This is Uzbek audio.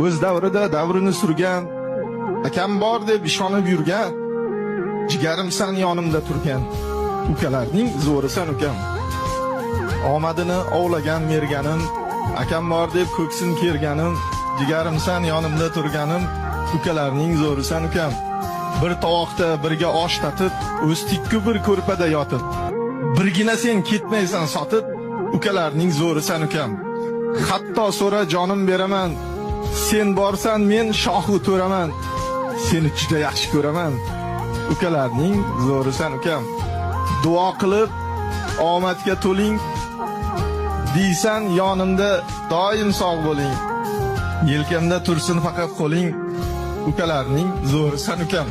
O'z davrida davrini surgan, akam bor deb ishonib yurgan, jigarimsan yonimda turgan, ukalarning zo'risan ukam. Omadini ovlagan merganim, akam bor deb ko'ksin kerganim, jigarimsan yonimda turganim, ukalarning zo'risan ukam. Bir tovoqda birga osh tatib, o'z tikku bir ko'rpada yotib, birgina sen ketmaysan sotib, ukalarning zo'risan ukam. Hatto so'ra jonim beraman, sen borsan men shohu to'raman, seni juda yaxshi ko'raman, ukalarning zo'risan ukam. Duo qilib omadga to'ling, deysan yonimda doim sog' bo'ling, yelkamda tursin faqat qo'ling, ukalarning zo'risan ukam.